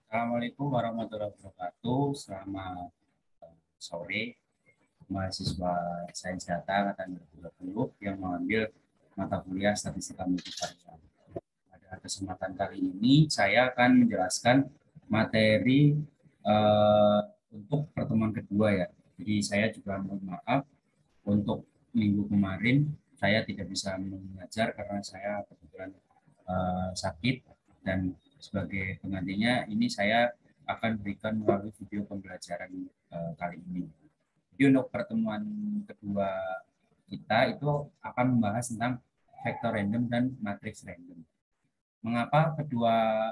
Assalamualaikum warahmatullahi wabarakatuh. Selamat sore, mahasiswa Sains Data angkatan 2020 yang mengambil mata kuliah Statistika Multivariat. Pada kesempatan kali ini, saya akan menjelaskan materi eh, untuk pertemuan kedua ya. Jadi saya juga mohon maaf untuk minggu kemarin saya tidak bisa mengajar karena saya kebetulan sakit, dan sebagai penggantinya ini saya akan berikan melalui video pembelajaran kali ini. Jadi untuk pertemuan kedua kita itu akan membahas tentang vektor random dan matriks random. Mengapa kedua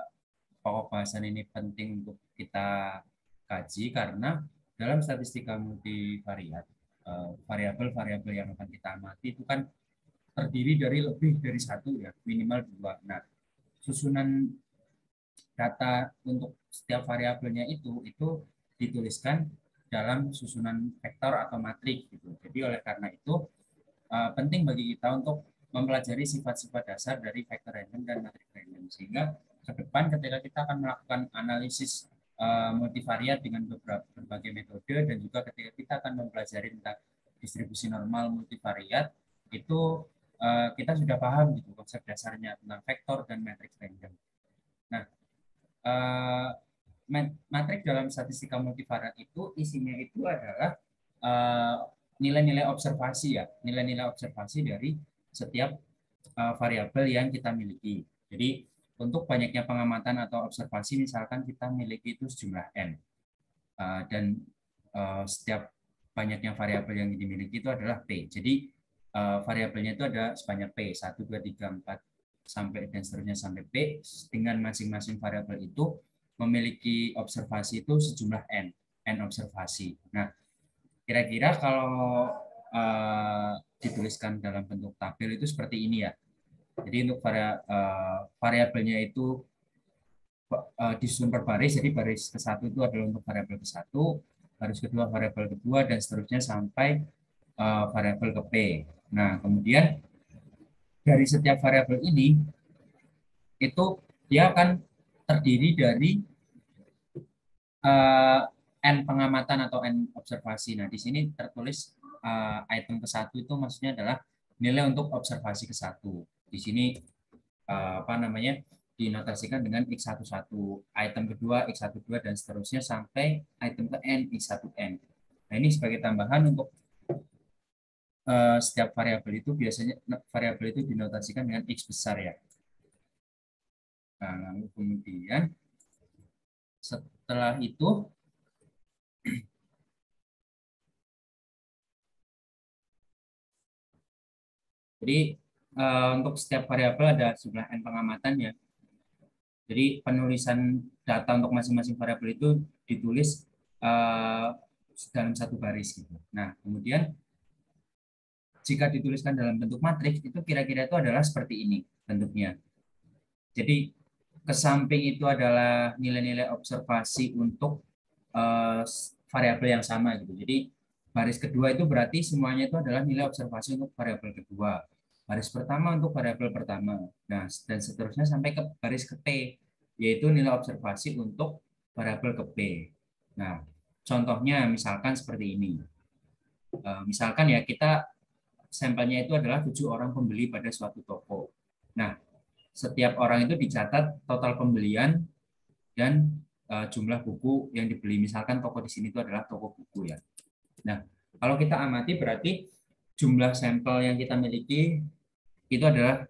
pokok bahasan ini penting untuk kita kaji? Karena dalam statistika multivariat, variabel-variabel yang akan kita amati itu kan terdiri dari lebih dari satu ya, minimal dua. Nah, susunan data untuk setiap variabelnya itu dituliskan dalam susunan vektor atau matrik gitu. Jadi oleh karena itu penting bagi kita untuk mempelajari sifat-sifat dasar dari vektor random dan matrik random, sehingga ke depan ketika kita akan melakukan analisis multivariat dengan berbagai metode, dan juga ketika kita akan mempelajari tentang distribusi normal multivariat itu kita sudah paham gitu konsep dasarnya tentang vektor dan matrik random. Nah, eh, matrik dalam statistika multivariat itu isinya itu adalah eh, nilai-nilai observasi ya, nilai-nilai observasi dari setiap variabel yang kita miliki. Jadi untuk banyaknya pengamatan atau observasi, misalkan kita miliki itu sejumlah n, dan setiap banyaknya variabel yang dimiliki itu adalah p. Jadi variabelnya itu ada sebanyak p, 1, 2, 3, 4, sampai dan seterusnya sampai p, dengan masing-masing variabel itu memiliki observasi itu sejumlah n observasi. Nah, kira-kira kalau dituliskan dalam bentuk tabel itu seperti ini ya. Jadi untuk variabelnya itu disusun per baris. Jadi baris ke satu itu adalah untuk variabel ke satu, baris kedua variabel kedua, dan seterusnya sampai variabel ke p. Nah, kemudian dari setiap variabel ini itu dia akan terdiri dari uh, n pengamatan atau n observasi. Nah, di sini tertulis item ke satu itu maksudnya adalah nilai untuk observasi ke satu. Di sini apa namanya dinotasikan dengan x11, item kedua x12, dan seterusnya sampai item ke n x1n. Nah, ini sebagai tambahan untuk setiap variabel itu biasanya variabel itu dinotasikan dengan x besar ya. Nah, lalu kemudian setelah itu jadi untuk setiap variabel ada jumlah n pengamatannya. Jadi penulisan data untuk masing-masing variabel itu ditulis dalam satu baris gitu. Nah, kemudian jika dituliskan dalam bentuk matriks itu kira-kira itu adalah seperti ini bentuknya. Jadi ke samping itu adalah nilai-nilai observasi untuk variabel yang sama gitu. Jadi baris kedua itu berarti semuanya itu adalah nilai observasi untuk variabel kedua. Baris pertama untuk variabel pertama. Nah, dan seterusnya sampai ke baris ke P, yaitu nilai observasi untuk variabel ke P. Nah, contohnya misalkan seperti ini. Misalkan ya kita sampelnya itu adalah 7 orang pembeli pada suatu toko. Nah, setiap orang itu dicatat total pembelian dan jumlah buku yang dibeli. Misalkan toko di sini itu adalah toko buku ya. Nah, kalau kita amati berarti jumlah sampel yang kita miliki itu adalah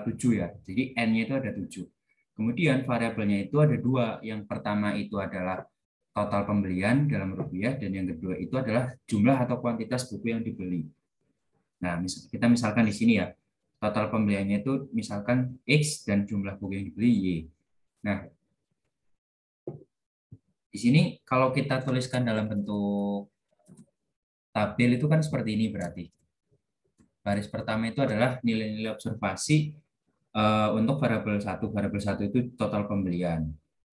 7 ya. Jadi N-nya itu ada 7. Kemudian variabelnya itu ada dua. Yang pertama itu adalah total pembelian dalam rupiah, dan yang kedua itu adalah jumlah atau kuantitas buku yang dibeli. Nah, kita misalkan di sini ya, total pembeliannya itu misalkan X dan jumlah buku yang dibeli Y. Nah, di sini kalau kita tuliskan dalam bentuk tabel itu kan seperti ini berarti. Baris pertama itu adalah nilai-nilai observasi untuk variabel satu. Variabel satu itu total pembelian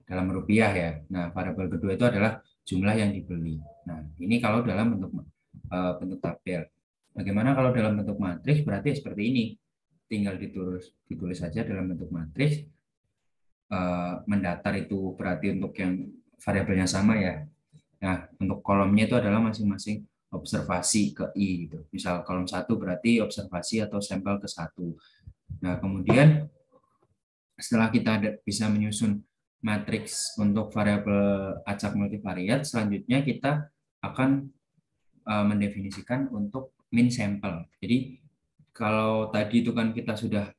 dalam rupiah ya. Nah, variabel kedua itu adalah jumlah yang dibeli. Nah, ini kalau dalam bentuk tabel. Bagaimana kalau dalam bentuk matriks? Berarti seperti ini. Tinggal ditulis saja dalam bentuk matriks. mendatar itu berarti untuk yang variabelnya sama ya. Nah, untuk kolomnya itu adalah masing-masing observasi ke I gitu. Misal kolom 1 berarti observasi atau sampel ke 1. Nah, kemudian setelah kita bisa menyusun matriks untuk variabel acak multivariat, selanjutnya kita akan mendefinisikan untuk min sampel. Jadi kalau tadi itu kan kita sudah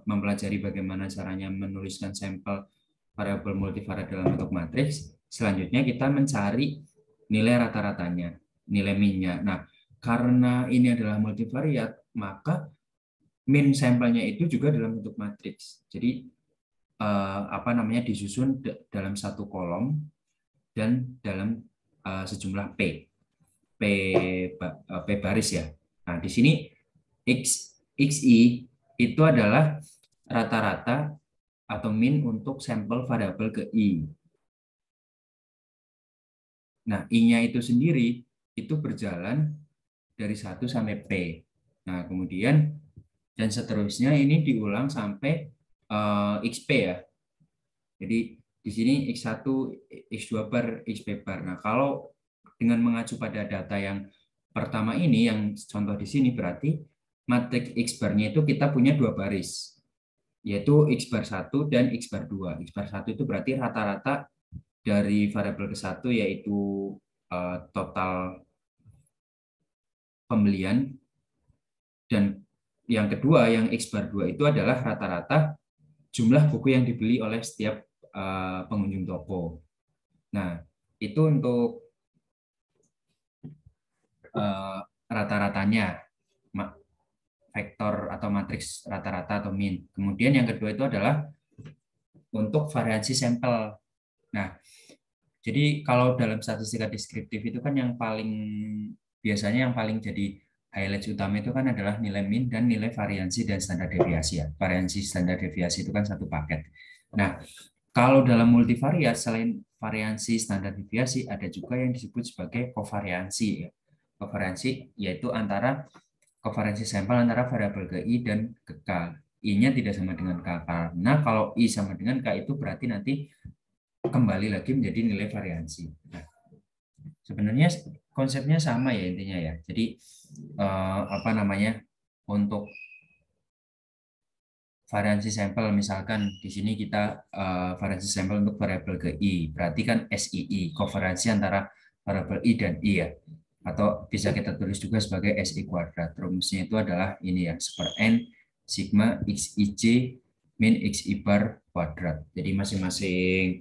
mempelajari bagaimana caranya menuliskan sampel variabel multivariat dalam bentuk matriks, selanjutnya kita mencari nilai rata-ratanya, nilai minnya. Nah, karena ini adalah multivariat, maka min sampelnya itu juga dalam bentuk matriks. Jadi apa namanya disusun dalam satu kolom dan dalam sejumlah P, P baris ya. Nah, di sini XI itu adalah rata-rata atau min untuk sampel variabel ke I. Nah, I-nya itu sendiri itu berjalan dari 1 sampai P. Nah, kemudian dan seterusnya ini diulang sampai XP ya. Jadi di sini X1, X2 per XP bar. Nah, kalau dengan mengacu pada data yang pertama ini, yang contoh di sini berarti matriks X bar-nya itu kita punya dua baris, yaitu X bar 1 dan X bar 2. X bar 1 itu berarti rata-rata dari variabel ke 1 yaitu total pembelian, dan yang kedua yang X bar 2 itu adalah rata-rata jumlah buku yang dibeli oleh setiap pengunjung toko. Nah, itu untuk rata-ratanya, vektor atau matriks rata-rata atau min. Kemudian yang kedua itu adalah untuk variansi sampel. Nah, jadi kalau dalam statistika deskriptif itu kan yang paling biasanya yang paling jadi highlight utama itu kan adalah nilai min dan nilai variansi dan standar deviasi ya. Variansi standar deviasi itu kan satu paket. Nah, kalau dalam multivariat selain variansi standar deviasi ada juga yang disebut sebagai kovariansi ya. Kovariansi yaitu antara kovariansi sampel antara variabel ke I dan ke K. I-nya tidak sama dengan K karena kalau I sama dengan K itu berarti nanti kembali lagi menjadi nilai variansi. Nah, sebenarnya konsepnya sama ya intinya ya. Jadi apa namanya untuk variansi sampel misalkan di sini kita variansi sampel untuk variabel ke I, berarti kan SII, kovariansi antara variabel I dan I ya. Atau bisa kita tulis juga sebagai SI kuadrat. Rumusnya itu adalah ini ya, seper N sigma XIJ min XI bar kuadrat. Jadi masing-masing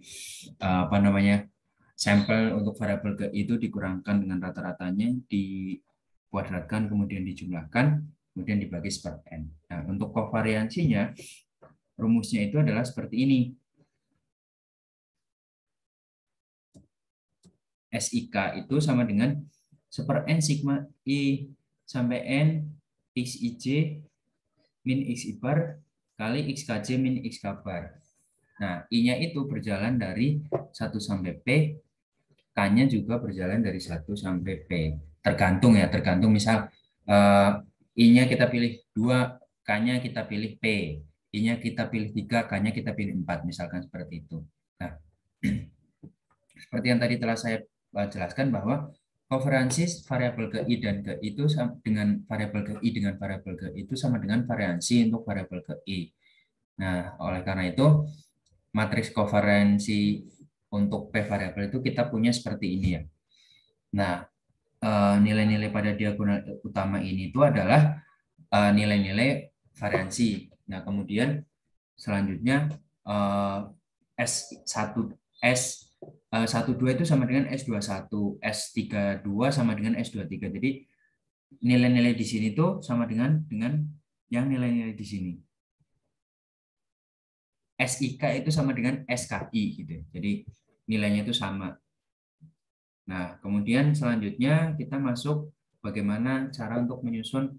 apa namanya sampel untuk variabel ke I itu dikurangkan dengan rata-ratanya, dikuadratkan, kemudian dijumlahkan, kemudian dibagi per N. Nah, untuk kovariansinya, rumusnya itu adalah seperti ini. SIK itu sama dengan seper N sigma I sampai N XIJ min XI bar kali XKJ min XK bar. Nah, I-nya itu berjalan dari 1 sampai P, K-nya juga berjalan dari 1 sampai P. Tergantung ya, tergantung misal I-nya kita pilih 2, K-nya kita pilih P. I-nya kita pilih 3, K-nya kita pilih 4, misalkan seperti itu. Nah, seperti yang tadi telah saya jelaskan bahwa kovariansi variabel ke I dan ke I itu dengan variabel ke I dengan variabel ke I itu sama dengan variansi untuk variabel ke I. Nah, oleh karena itu matriks kovariansi untuk P variabel itu kita punya seperti ini ya. Nah, nilai-nilai pada diagonal utama ini itu adalah nilai-nilai variansi. Nah, kemudian selanjutnya S1 S12 itu sama dengan S21, S32 sama dengan S23. Jadi nilai-nilai di sini tuh sama dengan yang nilai-nilai di sini. SIK itu sama dengan SKI gitu. Jadi nilainya itu sama. Nah, kemudian selanjutnya kita masuk bagaimana cara untuk menyusun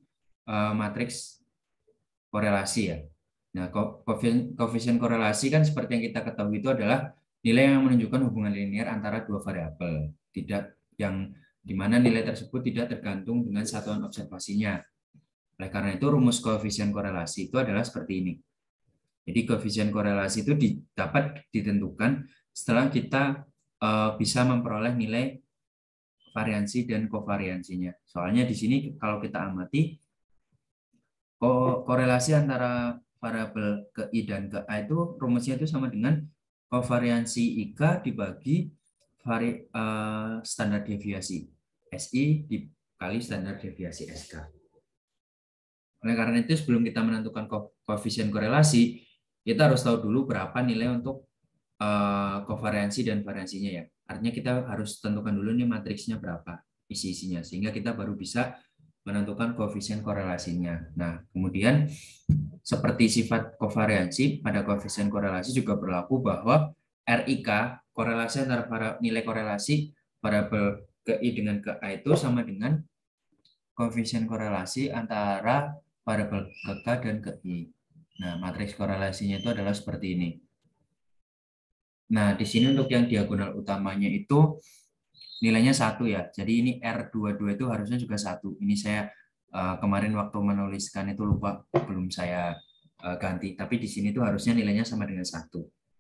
matriks korelasi ya. Nah, koefisien korelasi kan seperti yang kita ketahui itu adalah nilai yang menunjukkan hubungan linear antara dua variabel, tidak yang di mana nilai tersebut tidak tergantung dengan satuan observasinya. Oleh karena itu rumus koefisien korelasi itu adalah seperti ini. Jadi koefisien korelasi itu dapat ditentukan setelah kita bisa memperoleh nilai variansi dan kovariansinya. Soalnya di sini kalau kita amati korelasi antara variabel ke I dan ke A itu rumusnya itu sama dengan kovariansi IK dibagi standar deviasi SI dikali standar deviasi SK. Oleh karena itu sebelum kita menentukan koefisien korelasi, kita harus tahu dulu berapa nilai untuk kovariansi dan variansinya ya. Artinya kita harus tentukan dulu nih matriksnya berapa isi-isinya sehingga kita baru bisa menentukan koefisien korelasinya. Nah, kemudian seperti sifat kovariansi pada koefisien korelasi juga berlaku bahwa RIK korelasi antara nilai korelasi variabel ke I dengan ke A itu sama dengan koefisien korelasi antara variabel ke K dan ke I. Nah, matriks korelasinya itu adalah seperti ini. Nah, di sini untuk yang diagonal utamanya itu nilainya 1 ya. Jadi ini R22 itu harusnya juga 1. Ini saya kemarin waktu menuliskan itu lupa belum saya ganti. Tapi di sini tuh harusnya nilainya sama dengan 1.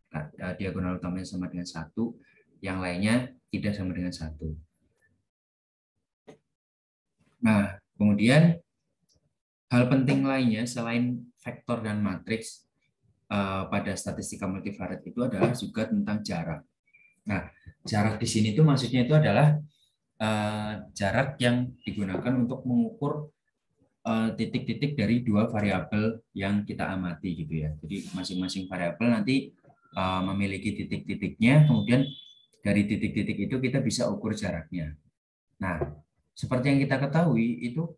Nah, diagonal utamanya sama dengan 1, yang lainnya tidak sama dengan 1. Nah, kemudian hal penting lainnya selain vektor dan matriks pada statistika multivariat itu adalah juga tentang jarak. Nah, jarak di sini tuh maksudnya itu adalah jarak yang digunakan untuk mengukur titik-titik dari dua variabel yang kita amati gitu ya. Jadi masing-masing variabel nanti memiliki titik-titiknya, kemudian dari titik-titik itu kita bisa ukur jaraknya. Nah, seperti yang kita ketahui itu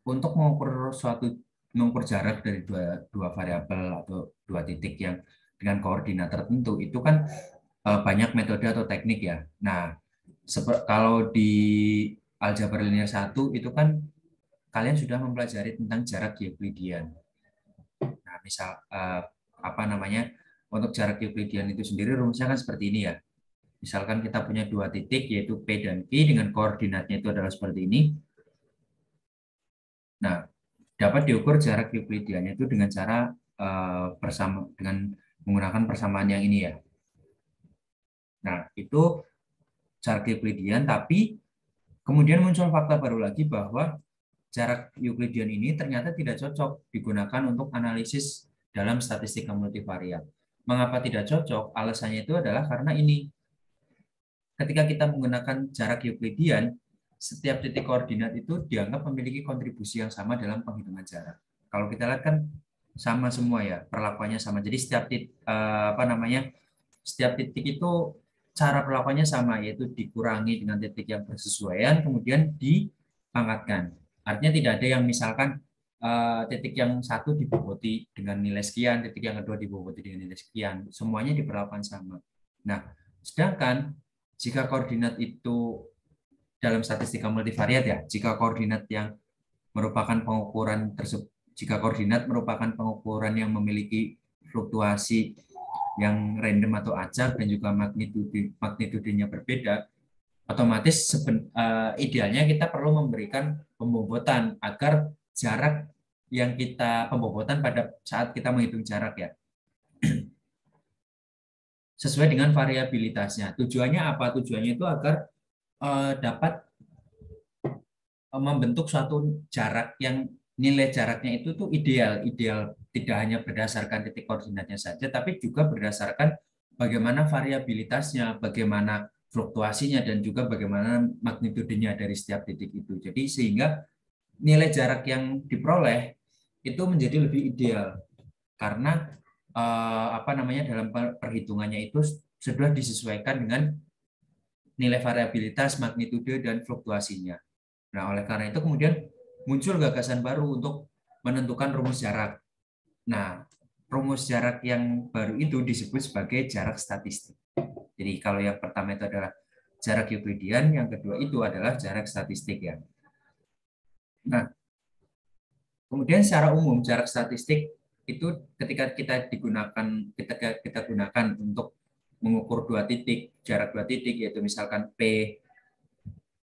untuk mengukur jarak dari dua variabel atau dua titik yang dengan koordinat tertentu itu kan banyak metode atau teknik ya. Nah, kalau di aljabar linear 1 itu kan kalian sudah mempelajari tentang jarak Euclidean. Nah, misal apa namanya? Untuk jarak Euclidean itu sendiri rumusnya kan seperti ini ya. Misalkan kita punya dua titik yaitu P dan Q dengan koordinatnya itu adalah seperti ini. Nah, dapat diukur jarak Euclideannya itu dengan cara dengan menggunakan persamaan yang ini ya. Nah, itu jarak Euclidean, tapi kemudian muncul fakta baru lagi bahwa jarak Euclidean ini ternyata tidak cocok digunakan untuk analisis dalam statistika multivariat. Mengapa tidak cocok? Alasannya itu adalah karena ini. Ketika kita menggunakan jarak Euclidean, setiap titik koordinat itu dianggap memiliki kontribusi yang sama dalam penghitungan jarak. Kalau kita lihat kan sama semua ya, perlakuannya sama. Jadi setiap titik itu cara perlakuannya sama, yaitu dikurangi dengan titik yang bersesuaian, kemudian dipangkatkan. Artinya tidak ada yang misalkan titik yang satu diboboti dengan nilai sekian, titik yang kedua diboboti dengan nilai sekian. Semuanya diperlakukan sama. Nah, sedangkan jika koordinat itu dalam statistika multivariat ya, jika koordinat yang merupakan pengukuran tersebut, jika koordinat merupakan pengukuran yang memiliki fluktuasi yang random atau acak dan juga magnitudenya berbeda, otomatis idealnya kita perlu memberikan pembobotan agar jarak yang kita pembobotan pada saat kita menghitung jarak ya sesuai dengan variabilitasnya. Tujuannya apa? Tujuannya itu agar dapat membentuk suatu jarak yang nilai jaraknya itu tuh ideal tidak hanya berdasarkan titik koordinatnya saja, tapi juga berdasarkan bagaimana variabilitasnya, bagaimana fluktuasinya, dan juga bagaimana magnitudenya dari setiap titik itu. Jadi sehingga nilai jarak yang diperoleh itu menjadi lebih ideal karena dalam perhitungannya itu sudah disesuaikan dengan nilai variabilitas, magnitudo, dan fluktuasinya. Nah, oleh karena itu kemudian muncul gagasan baru untuk menentukan rumus jarak. Nah, rumus jarak yang baru itu disebut sebagai jarak statistik. Jadi kalau yang pertama itu adalah jarak Euclidean, yang kedua itu adalah jarak statistik ya. Nah, kemudian secara umum jarak statistik itu ketika kita gunakan untuk mengukur dua titik, jarak dua titik yaitu misalkan P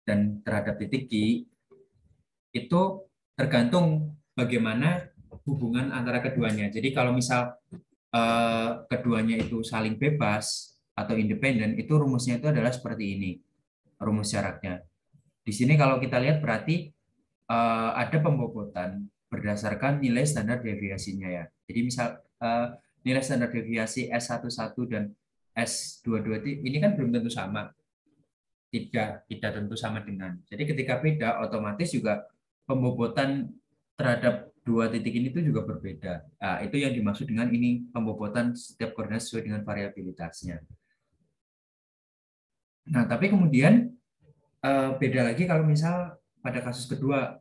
dan terhadap titik Q, itu tergantung bagaimana hubungan antara keduanya. Jadi kalau misal keduanya itu saling bebas atau independen, itu rumusnya itu adalah seperti ini, rumus syaratnya. Di sini kalau kita lihat berarti ada pembobotan berdasarkan nilai standar deviasinya ya. Jadi misal nilai standar deviasi S11 dan S22 ini kan belum tentu sama, tidak tentu sama dengan. Jadi ketika beda, otomatis juga pembobotan terhadap dua titik ini itu juga berbeda. Nah, itu yang dimaksud dengan ini pembobotan setiap koordinat sesuai dengan variabilitasnya. Nah, tapi kemudian beda lagi kalau misal pada kasus kedua,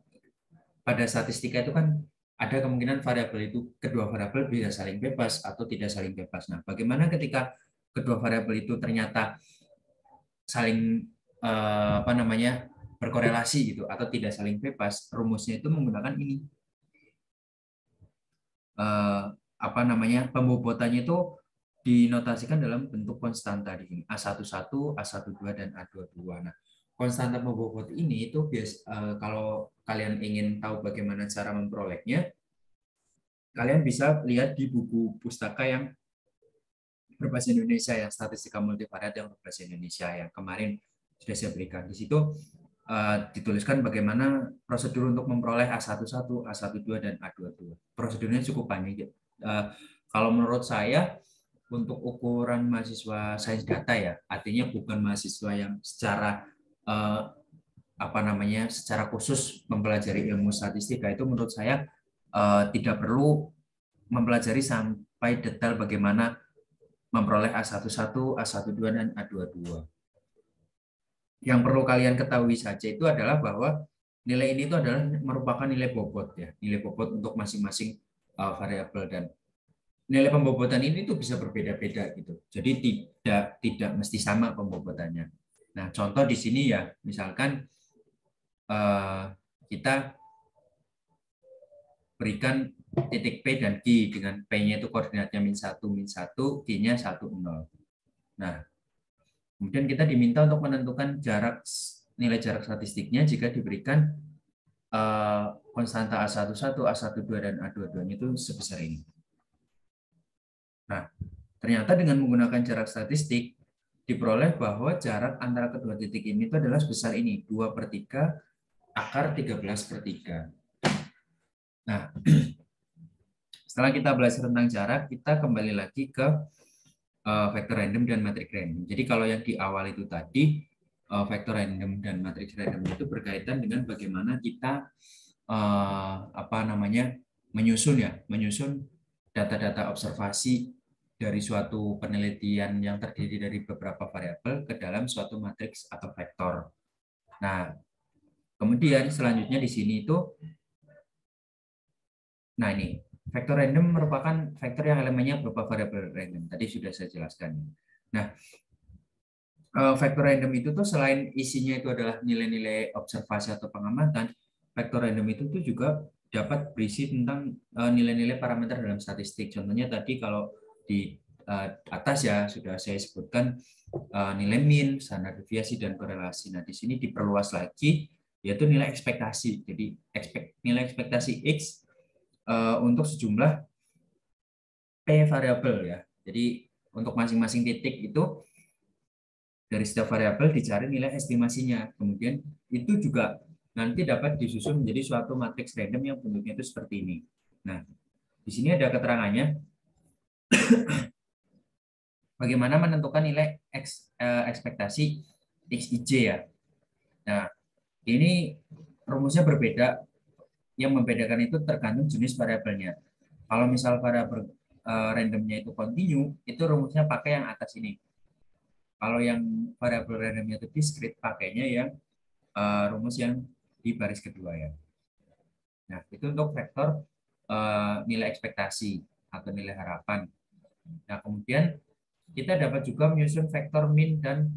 pada statistika itu kan ada kemungkinan variabel itu, kedua variabel bisa saling bebas atau tidak saling bebas. Nah, bagaimana ketika kedua variabel itu ternyata saling apa namanya berkorelasi gitu atau tidak saling bebas? Rumusnya itu menggunakan ini apa namanya pembobotannya itu dinotasikan dalam bentuk konstanta di sini A11, A12 dan A22. Nah, konstanta pembobot ini itu kalau kalian ingin tahu bagaimana cara memperolehnya, kalian bisa lihat di buku pustaka yang berbahasa Indonesia ya, statistika multivariat yang berbahasa Indonesia yang kemarin sudah saya berikan. Di situ dituliskan bagaimana prosedur untuk memperoleh A11, A12 dan A22. Prosedurnya cukup panjang. Kalau menurut saya untuk ukuran mahasiswa sains data ya, artinya bukan mahasiswa yang secara apa namanya secara khusus mempelajari ilmu statistika, itu menurut saya tidak perlu mempelajari sampai detail bagaimana memperoleh A11, A12 dan A22. Yang perlu kalian ketahui saja itu adalah bahwa nilai ini itu adalah merupakan nilai bobot ya, nilai bobot untuk masing-masing variabel, dan nilai pembobotan ini tuh bisa berbeda-beda gitu. Jadi tidak mesti sama pembobotannya. Nah, contoh di sini ya, misalkan kita berikan titik P dan Q dengan P-nya itu koordinatnya -1, -1, Q-nya 1, 0. Nah, kemudian kita diminta untuk menentukan nilai jarak statistiknya jika diberikan konstanta A11, A12, dan A22 itu sebesar ini. Nah, ternyata dengan menggunakan jarak statistik, diperoleh bahwa jarak antara kedua titik ini itu adalah sebesar ini, 2/3 akar 13/3. Nah, setelah kita belajar tentang jarak, kita kembali lagi ke vektor random dan matriks random. Jadi kalau yang di awal itu tadi, vektor random dan matriks random itu berkaitan dengan bagaimana kita apa namanya menyusun data-data observasi dari suatu penelitian yang terdiri dari beberapa variabel ke dalam suatu matriks atau vektor. Nah, kemudian selanjutnya di sini itu, nah ini vektor random merupakan vektor yang elemennya berupa variabel random. Tadi sudah saya jelaskan. Nah, vektor random itu tuh selain isinya itu adalah nilai-nilai observasi atau pengamatan, vektor random itu tuh juga dapat berisi tentang nilai-nilai parameter dalam statistik. Contohnya tadi kalau di atas ya sudah saya sebutkan nilai mean, standar deviasi, dan korelasi. Nah, di sini diperluas lagi yaitu nilai ekspektasi. Jadi nilai ekspektasi X untuk sejumlah P variabel ya. Jadi untuk masing-masing titik itu dari setiap variabel dicari nilai estimasinya. Kemudian itu juga nanti dapat disusun menjadi suatu matriks random yang bentuknya itu seperti ini. Nah, di sini ada keterangannya bagaimana menentukan nilai ekspektasi XIJ ya. Nah, ini rumusnya berbeda. Yang membedakan itu tergantung jenis variabelnya. Kalau misal variabel randomnya itu kontinu, itu rumusnya pakai yang atas ini. Kalau yang variabel randomnya itu discrete, pakainya yang rumus yang di baris kedua ya. Nah, itu untuk vektor nilai ekspektasi atau nilai harapan. Nah, kemudian kita dapat juga menyusun vektor mean dan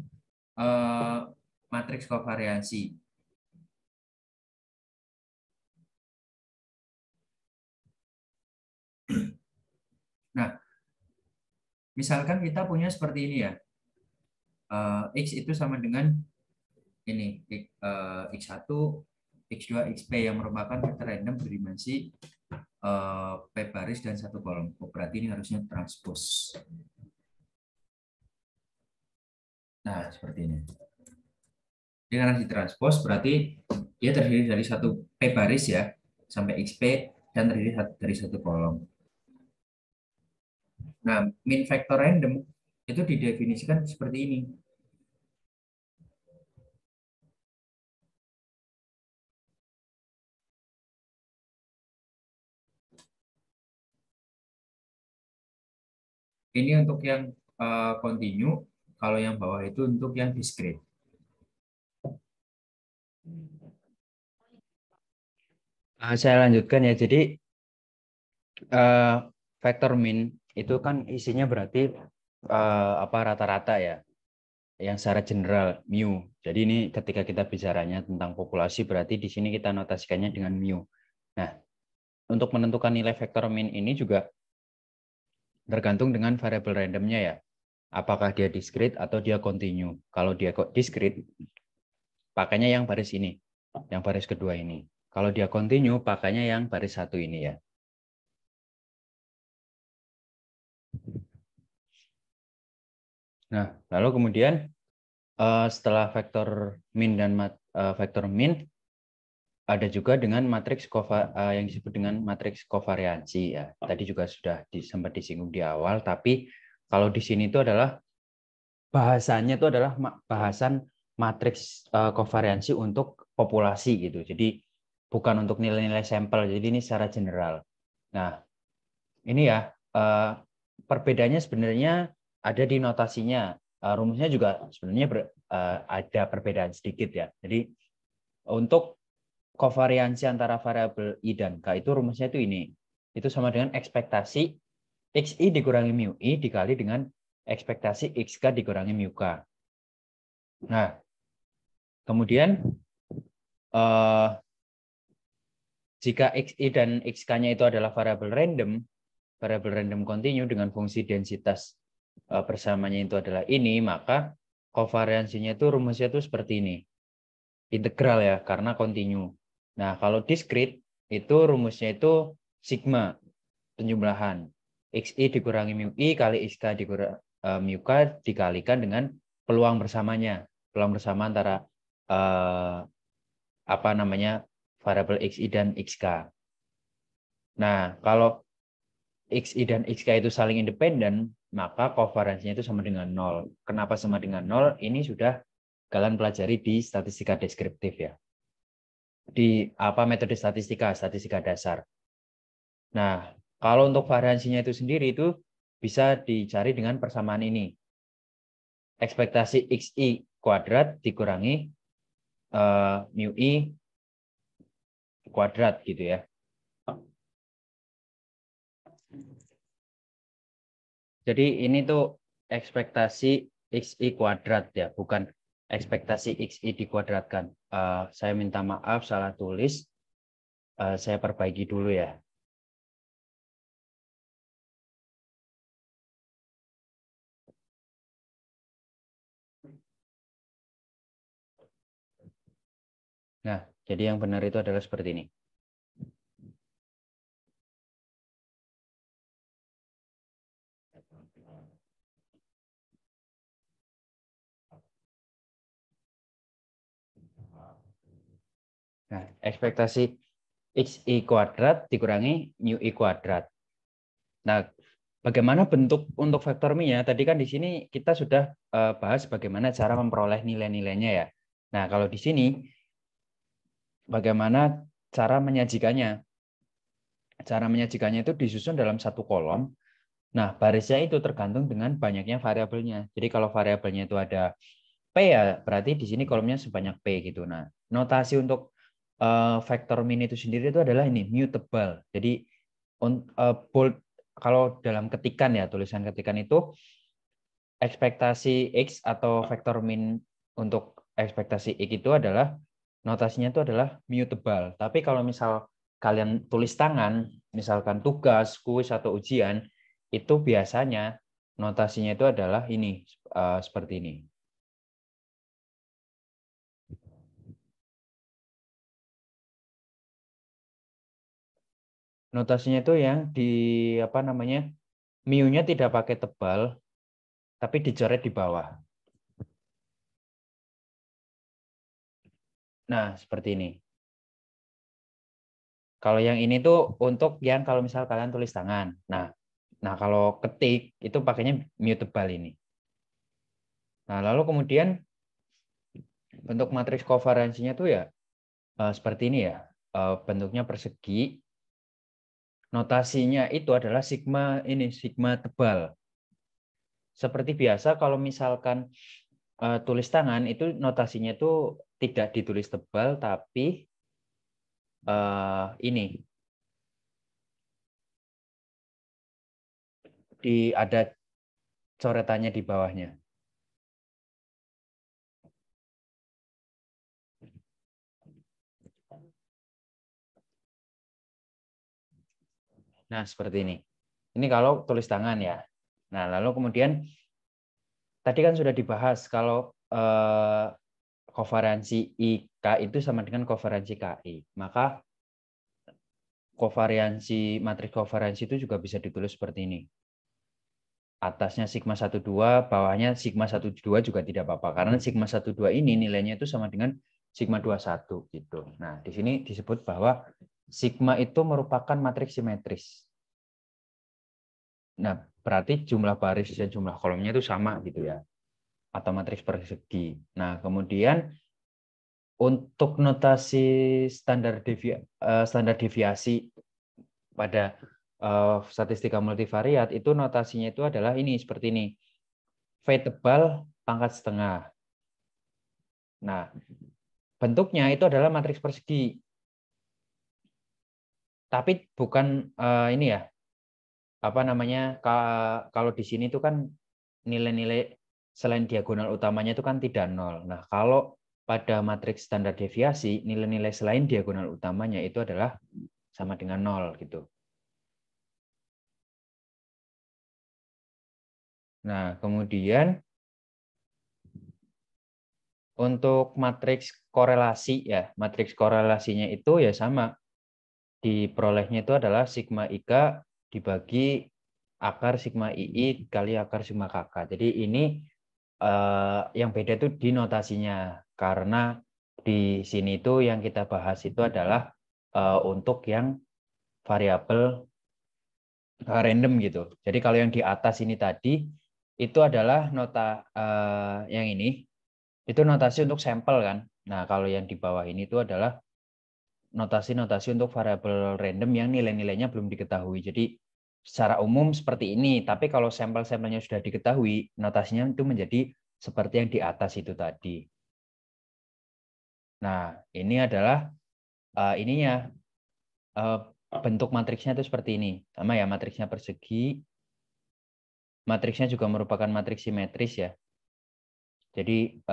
matriks kovariansi. Nah, misalkan kita punya seperti ini ya. X itu sama dengan ini X1, X2, XP yang merupakan vektor random berdimensi P baris dan satu kolom. Oh, berarti ini harusnya transpose. Nah, seperti ini. Jadi karena ditranspose berarti dia terdiri dari satu P baris ya, sampai XP, dan terdiri dari satu kolom. Nah, min vector random itu didefinisikan seperti ini. Ini untuk yang continue, kalau yang bawah itu untuk yang discrete. Saya lanjutkan ya. Jadi vektor min itu kan isinya berarti apa rata-rata ya, yang secara general mu. Jadi ini ketika kita bicaranya tentang populasi berarti di sini kita notasikannya dengan mu. Nah, untuk menentukan nilai vektor min ini juga tergantung dengan variabel randomnya ya. Apakah dia discrete atau dia continue. Kalau dia kok discrete, pakainya yang baris ini, yang baris kedua ini. Kalau dia continue, pakainya yang baris satu ini ya. Nah, lalu kemudian setelah vektor min dan vektor min, ada juga dengan matriks yang disebut dengan matriks kovariansi ya. Tadi juga sudah sempat disinggung di awal, tapi kalau di sini itu adalah bahasanya itu adalah bahasan matriks kovariansi untuk populasi gitu. Jadi bukan untuk nilai-nilai sampel. Jadi ini secara general. Nah, ini ya perbedaannya sebenarnya ada di notasinya. Rumusnya juga sebenarnya ada perbedaan sedikit ya. Jadi untuk kovariansi antara variabel I dan K itu rumusnya itu ini. Itu sama dengan ekspektasi XI dikurangi mu I dikali dengan ekspektasi XK dikurangi mu K. Nah, kemudian jika XI dan XK-nya itu adalah variabel random continue dengan fungsi densitas bersamanya itu adalah ini, maka kovariansinya itu rumusnya itu seperti ini. Integral ya, karena continue. Nah, kalau discrete itu rumusnya itu sigma, penjumlahan. XI dikurangi mu I kali XK dikurangi mu K dikalikan dengan peluang bersamanya. Peluang bersama antara apa namanya variabel XI dan XK. Nah, kalau XI dan XK itu saling independen, maka kovariansinya itu sama dengan 0. Kenapa sama dengan 0? Ini sudah kalian pelajari di statistika deskriptif ya. Di metode statistika dasar. Nah, kalau untuk variansinya itu sendiri itu bisa dicari dengan persamaan ini. Ekspektasi XI kuadrat dikurangi mu I kuadrat gitu ya. Jadi ini tuh ekspektasi XI kuadrat ya, bukan ekspektasi XI dikuadratkan. Saya minta maaf salah tulis. Saya perbaiki dulu ya. Nah, jadi yang benar itu adalah seperti ini. Nah, ekspektasi XI kuadrat dikurangi mu I kuadrat. Nah, bagaimana bentuk untuk vektor mi-nya? Tadi kan di sini kita sudah bahas bagaimana cara memperoleh nilai-nilainya ya. Nah, kalau di sini bagaimana cara menyajikannya? Cara menyajikannya itu disusun dalam satu kolom. Nah, barisnya itu tergantung dengan banyaknya variabelnya. Jadi kalau variabelnya itu ada P ya, berarti di sini kolomnya sebanyak P gitu. Nah, notasi untuk vektor min itu sendiri itu adalah ini, mutable. Jadi bold, kalau dalam ketikan ya, tulisan ketikan itu ekspektasi X atau vektor min untuk ekspektasi X itu adalah notasinya itu adalah mutable. Tapi kalau misal kalian tulis tangan, misalkan tugas, kuis atau ujian, itu biasanya notasinya itu adalah ini seperti ini. Notasinya itu yang di apa namanya, mu-nya tidak pakai tebal, tapi dicoret di bawah. Nah, seperti ini. Kalau yang ini tuh untuk yang kalau misal kalian tulis tangan. Nah kalau ketik itu pakainya mu tebal ini. Nah, lalu kemudian bentuk matriks kovalensinya tuh ya seperti ini ya. Bentuknya persegi. Notasinya itu adalah sigma ini, sigma tebal. Seperti biasa kalau misalkan tulis tangan itu notasinya itu tidak ditulis tebal tapi ini ada coretannya di bawahnya. Nah, seperti ini. Ini kalau tulis tangan ya. Nah, lalu kemudian tadi kan sudah dibahas kalau kovariansi IK itu sama dengan kovariansi KI. Maka matriks kovariansi itu juga bisa ditulis seperti ini. Atasnya sigma 12, bawahnya sigma 12 juga tidak apa-apa. Karena sigma 12 ini nilainya itu sama dengan sigma 21 gitu. Nah, di sini disebut bahwa sigma itu merupakan matriks simetris. Nah, berarti jumlah baris dan jumlah kolomnya itu sama gitu ya. Atau matriks persegi. Nah, kemudian untuk notasi standar deviasi pada statistika multivariat itu notasinya itu adalah ini seperti ini. V tebal pangkat setengah. Nah, bentuknya itu adalah matriks persegi. Tapi bukan ini ya. Apa namanya? Kalau di sini itu kan nilai-nilai selain diagonal utamanya itu kan tidak nol. Nah, kalau pada matriks standar deviasi, nilai-nilai selain diagonal utamanya itu adalah sama dengan nol gitu. Nah, kemudian untuk matriks korelasi ya, matriks korelasinya itu ya sama. Diperolehnya itu adalah sigma IK dibagi akar sigma II kali akar sigma KK. Jadi ini yang beda itu di notasinya. Karena di sini itu yang kita bahas itu adalah untuk yang variabel random gitu. Jadi kalau yang di atas ini tadi itu adalah nota yang ini itu notasi untuk sampel kan. Nah, kalau yang di bawah ini itu adalah notasi-notasi untuk variabel random yang nilai-nilainya belum diketahui. Jadi secara umum seperti ini, tapi kalau sampel-sampelnya sudah diketahui, notasinya itu menjadi seperti yang di atas itu tadi. Nah, ini adalah ininya bentuk matriksnya itu seperti ini. Sama ya, matriksnya persegi. Matriksnya juga merupakan matriks simetris ya. Jadi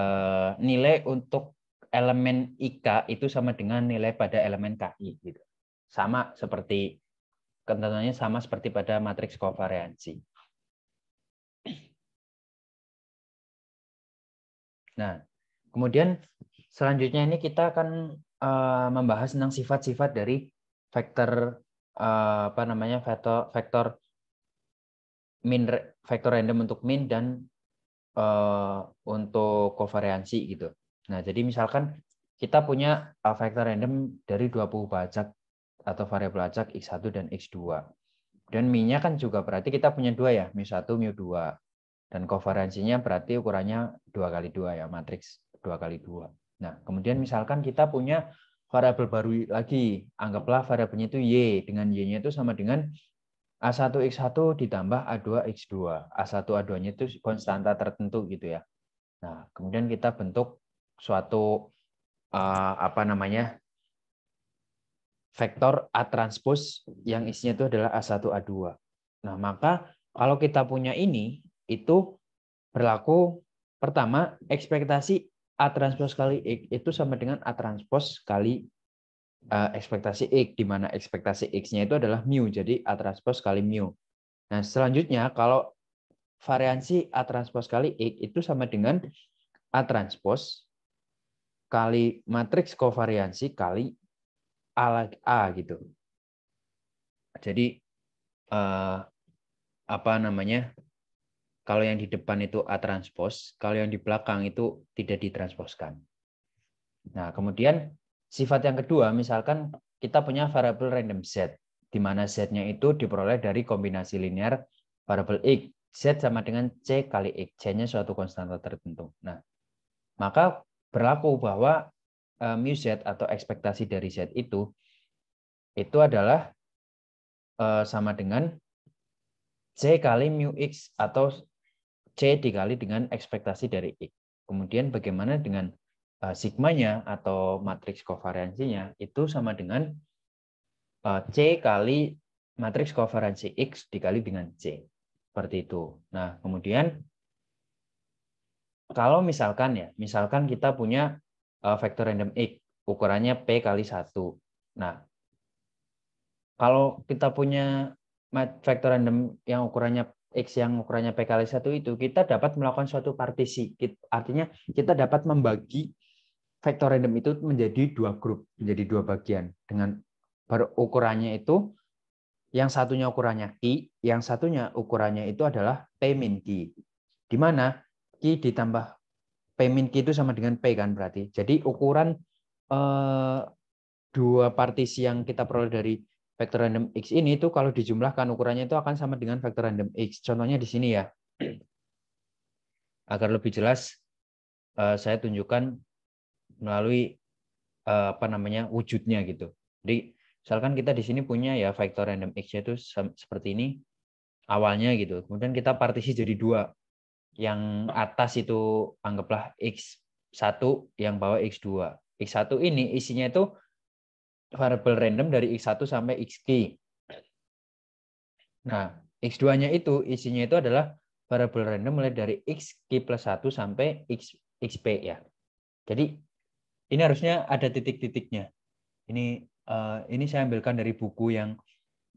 nilai untuk elemen IK itu sama dengan nilai pada elemen KI gitu. Sama seperti ketentuannya sama seperti pada matriks kovariansi. Nah, kemudian selanjutnya ini kita akan membahas tentang sifat-sifat dari vektor apa namanya vektor random untuk min dan untuk kovariansi gitu. Nah, jadi misalkan kita punya vektor random dari 20 acak atau variabel acak X1 dan X2. Dan min-nya kan juga berarti kita punya dua ya, mu1, mu2. Dan kovariansinya berarti ukurannya 2x2 ya, matriks 2x2. Nah, kemudian misalkan kita punya variabel baru lagi, anggaplah variabelnya itu Y, dengan Y-nya itu sama dengan A1X1 ditambah A2X2. A1, A2-nya itu konstanta tertentu gitu ya. Nah, kemudian kita bentuk suatu apa namanya vektor A transpose yang isinya itu adalah A1, A2. Nah, maka kalau kita punya ini, itu berlaku pertama, ekspektasi A transpose kali X itu sama dengan A transpose kali ekspektasi X, di mana ekspektasi X-nya itu adalah mu, jadi A transpose kali mu. Nah, selanjutnya kalau variansi A transpose kali X itu sama dengan A transpose kali matriks kovariansi kali A gitu. Jadi apa namanya? Kalau yang di depan itu A transpose, kalau yang di belakang itu tidak ditransposkan. Nah, kemudian sifat yang kedua, misalkan kita punya variabel random Z, di mana Z-nya itu diperoleh dari kombinasi linear variabel X. Z sama dengan C kali X, C-nya suatu konstanta tertentu. Nah, maka berlaku bahwa mu Z atau ekspektasi dari Z itu adalah sama dengan C kali mu X atau C dikali dengan ekspektasi dari X. Kemudian bagaimana dengan sigmanya atau matriks kovariansinya itu sama dengan C kali matriks kovariansi X dikali dengan C. Seperti itu. Nah, kemudian kalau misalkan kita punya vektor random X, ukurannya P kali 1. Nah, kalau kita punya vektor random yang ukurannya X yang ukurannya P kali 1 itu, kita dapat melakukan suatu partisi. Artinya kita dapat membagi vektor random itu menjadi dua grup, menjadi dua bagian. Dengan ukurannya itu, yang satunya ukurannya Q, yang satunya ukurannya itu adalah P min Q. Di mana Q ditambah P min Q itu sama dengan P kan berarti. Jadi ukuran dua partisi yang kita peroleh dari vektor random X ini itu kalau dijumlahkan ukurannya itu akan sama dengan vektor random X. Contohnya di sini ya. Agar lebih jelas saya tunjukkan melalui wujudnya gitu. Jadi misalkan kita di sini punya ya vektor random X itu seperti ini awalnya gitu. Kemudian kita partisi jadi dua. Yang atas itu anggaplah X1, yang bawah X2. X1 ini isinya itu variabel random dari X1 sampai XQ. Nah, X2-nya itu isinya itu adalah variabel random mulai dari XQ plus 1 sampai XP ya. Jadi ini harusnya ada titik-titiknya. Ini saya ambilkan dari buku yang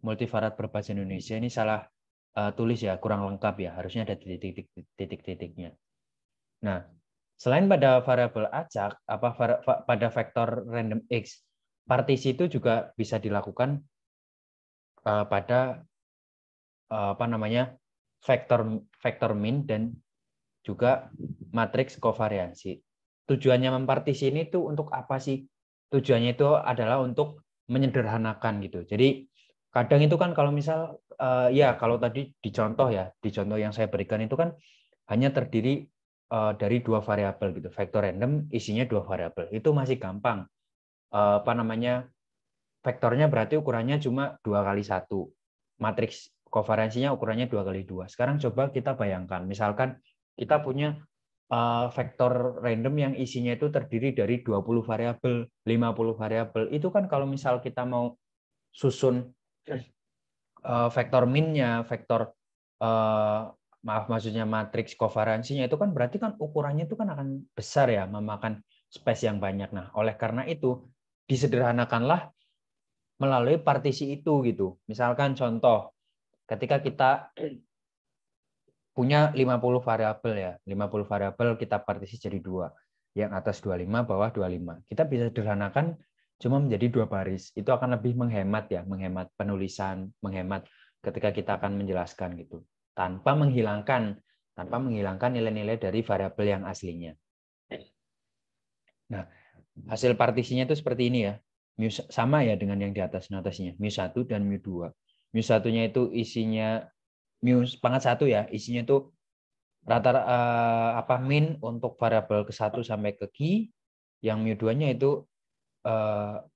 multivariat berbahasa Indonesia. Ini salah tulis ya, kurang lengkap ya. Harusnya ada titik-titiknya. Nah, selain pada variabel acak, pada vektor random X, partisi itu juga bisa dilakukan pada vektor min dan juga matriks kovariansi. Tujuannya mempartisi ini tuh untuk apa sih? Tujuannya itu adalah untuk menyederhanakan gitu. Jadi kadang itu kan kalau misal kalau tadi di contoh yang saya berikan itu kan hanya terdiri dari dua variabel gitu. Vektor random isinya dua variabel. Itu masih gampang. Vektornya berarti ukurannya cuma 2x1. Matriks kovariansinya ukurannya 2x2. Sekarang coba kita bayangkan, misalkan kita punya vektor random yang isinya itu terdiri dari 20 variabel, 50 variabel. Itu kan kalau misal kita mau susun vektor minnya, maksudnya matriks kovariansinya itu kan berarti kan ukurannya itu kan akan besar ya, memakan space yang banyak. Nah, oleh karena itu disederhanakanlah melalui partisi itu gitu. Misalkan contoh, ketika kita punya 50 variabel ya, 50 variabel kita partisi jadi dua. Yang atas 25, bawah 25. Kita bisa sederhanakan cuma menjadi dua baris. Itu akan lebih menghemat ya, menghemat penulisan, menghemat ketika kita akan menjelaskan gitu. Tanpa menghilangkan nilai-nilai dari variabel yang aslinya. Nah, hasil partisinya itu seperti ini ya. Sama ya dengan yang di atas notasinya, mu1 dan mu2. Mu1-nya itu isinya mu pangkat 1 ya, isinya itu min untuk variabel ke-1 sampai ke Q, yang mu2-nya itu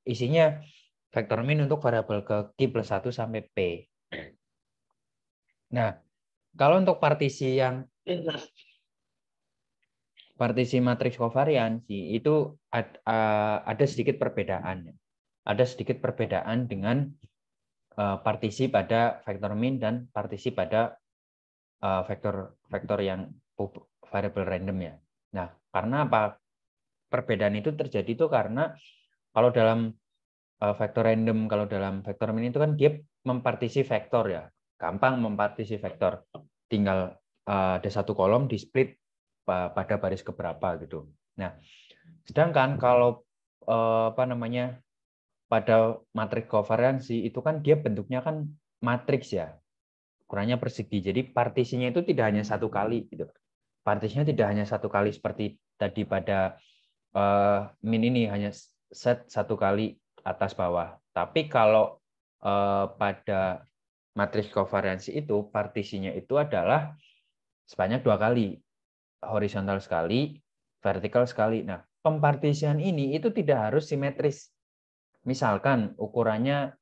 isinya vektor min untuk variabel ke Q plus 1 sampai P. Nah, kalau untuk partisi matriks kovariansi itu ada sedikit perbedaan. Ada sedikit perbedaan dengan partisi pada vektor min dan partisi pada vektor yang variabel random ya. Nah, karena apa? Perbedaan itu terjadi itu karena kalau dalam vektor random, kalau dalam vektor min itu kan dia mempartisi vektor ya. Gampang mempartisi vektor. Tinggal ada satu kolom di split pada baris keberapa gitu. Nah, sedangkan kalau pada matriks kovariansi itu kan dia bentuknya kan matriks ya, ukurannya persegi. Jadi partisinya itu tidak hanya satu kali gitu. Partisinya tidak hanya satu kali seperti tadi pada min ini hanya set satu kali atas bawah. Tapi kalau pada matriks kovariansi itu partisinya itu adalah sebanyak 2 kali, horizontal sekali, vertikal sekali. Nah, pempartisian ini itu tidak harus simetris. Misalkan ukurannya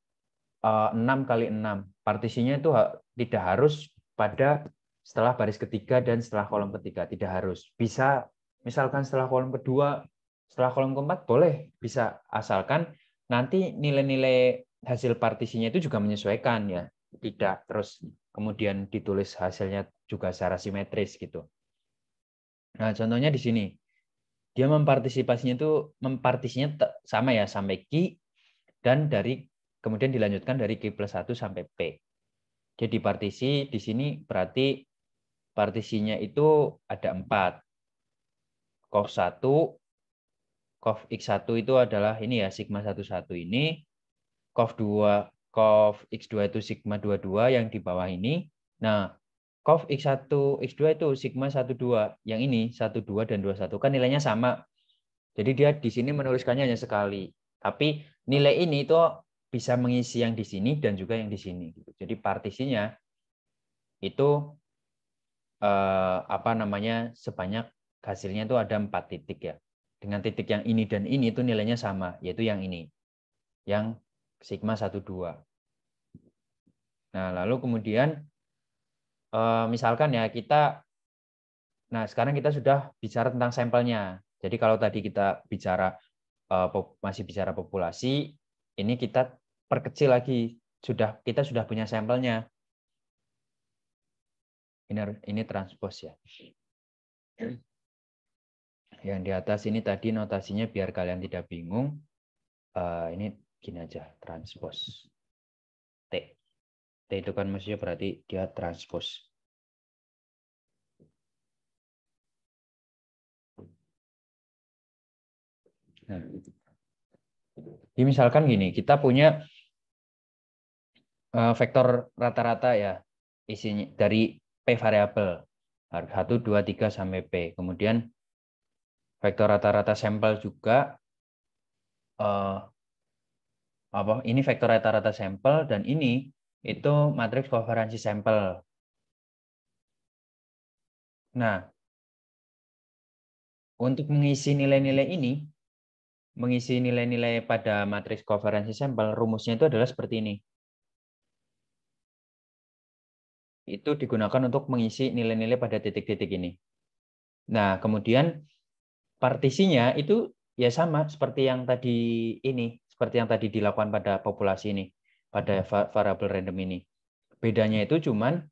6 kali 6, partisinya itu tidak harus pada setelah baris ketiga dan setelah kolom ketiga, tidak harus. Bisa misalkan setelah kolom kedua, setelah kolom keempat boleh, bisa, asalkan nanti nilai-nilai hasil partisinya itu juga menyesuaikan ya, tidak terus kemudian ditulis hasilnya juga secara simetris gitu. Nah, contohnya di sini. Dia mempartisinya sama ya, sampai Q, dan kemudian dilanjutkan dari Q plus 1 sampai P. Jadi partisi di sini berarti partisinya itu ada 4. Cov 1, Cov X1 itu adalah ini ya, sigma 11 ini. Cov 2, Cov X2 itu sigma 22 yang di bawah ini. Nah, Cov X1, X2 itu sigma 12, yang ini 12 dan 21 kan nilainya sama. Jadi dia di sini menuliskannya hanya sekali. Tapi nilai ini itu bisa mengisi yang di sini dan juga yang di sini. Jadi partisinya itu sebanyak hasilnya itu ada 4 titik ya. Dengan titik yang ini dan ini itu nilainya sama, yaitu yang ini. Yang sigma 12. Nah, lalu kemudian misalkan ya sekarang kita sudah bicara tentang sampelnya. Jadi kalau tadi kita masih bicara populasi, ini kita perkecil lagi. Kita sudah punya sampelnya. Ini transpose ya. Yang di atas ini tadi notasinya biar kalian tidak bingung. Ini gini aja, transpose. T. T itu kan maksudnya berarti dia transpose. Nah, jadi misalkan gini, kita punya vektor rata-rata ya, isinya dari P variabel 1, 2, 3 sampai P. Kemudian vektor rata-rata sampel juga ini vektor rata-rata sampel dan ini itu matriks kovariansi sampel. Nah, untuk mengisi nilai-nilai pada matriks kovariansi sampel, rumusnya itu adalah seperti ini. Itu digunakan untuk mengisi nilai-nilai pada titik-titik ini. Nah, kemudian partisinya itu ya sama seperti yang tadi dilakukan pada populasi ini, pada variabel random ini. Bedanya itu cuman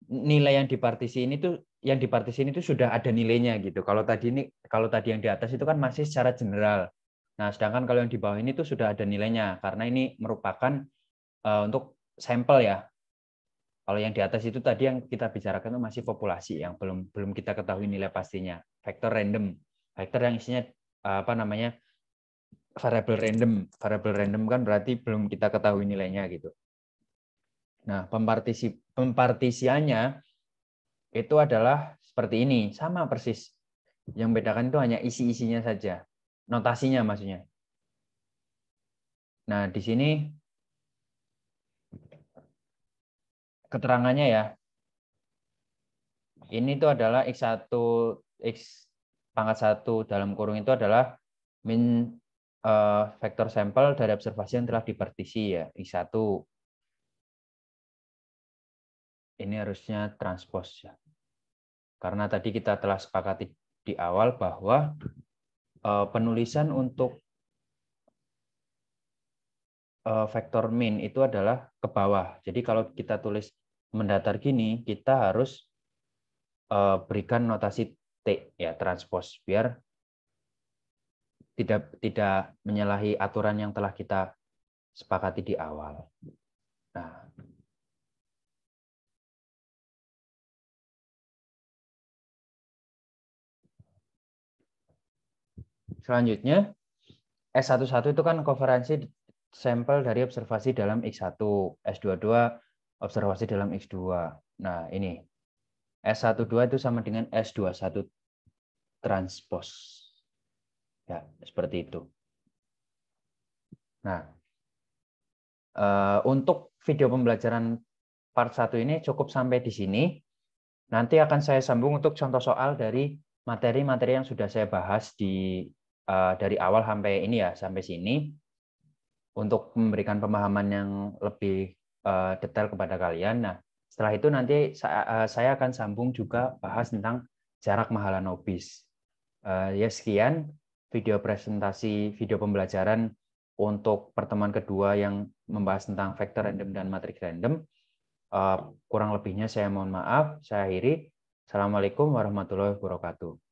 nilai yang dipartisi ini sudah ada nilainya gitu. Kalau tadi yang di atas itu kan masih secara general. Nah, sedangkan kalau yang di bawah ini tuh sudah ada nilainya karena ini merupakan untuk sampel ya. Kalau yang di atas itu tadi yang kita bicarakan itu masih populasi yang belum kita ketahui nilai pastinya. Vektor random, vektor yang isinya variabel random. Variabel random kan berarti belum kita ketahui nilainya gitu. Nah, pempartisiannya itu adalah seperti ini, sama persis. Yang bedakan itu hanya isi-isinya saja, notasinya maksudnya. Nah, di sini keterangannya ya. Ini itu adalah X1, X pangkat 1 dalam kurung itu adalah min vektor sampel dari observasi yang telah dipartisi ya, X1. Ini harusnya transpose ya. Karena tadi kita telah sepakati di awal bahwa penulisan untuk vektor min itu adalah ke bawah. Jadi kalau kita tulis mendatar gini, kita harus berikan notasi T ya, transpose, biar tidak menyalahi aturan yang telah kita sepakati di awal. Nah, selanjutnya S11 itu kan kovariansi sampel dari observasi dalam X1, S22 observasi dalam X2. Nah, ini S12 itu sama dengan S21 transpos. Ya, seperti itu. Nah, untuk video pembelajaran part 1 ini cukup sampai di sini. Nanti akan saya sambung untuk contoh soal dari materi-materi yang sudah saya bahas dari awal sampai ini ya, sampai sini, untuk memberikan pemahaman yang lebih detail kepada kalian. Nah, setelah itu nanti saya akan sambung juga bahas tentang jarak Mahalanobis. Ya, sekian video presentasi, video pembelajaran untuk pertemuan kedua yang membahas tentang vektor random dan matriks random. Kurang lebihnya saya mohon maaf. Saya akhiri. Assalamualaikum warahmatullahi wabarakatuh.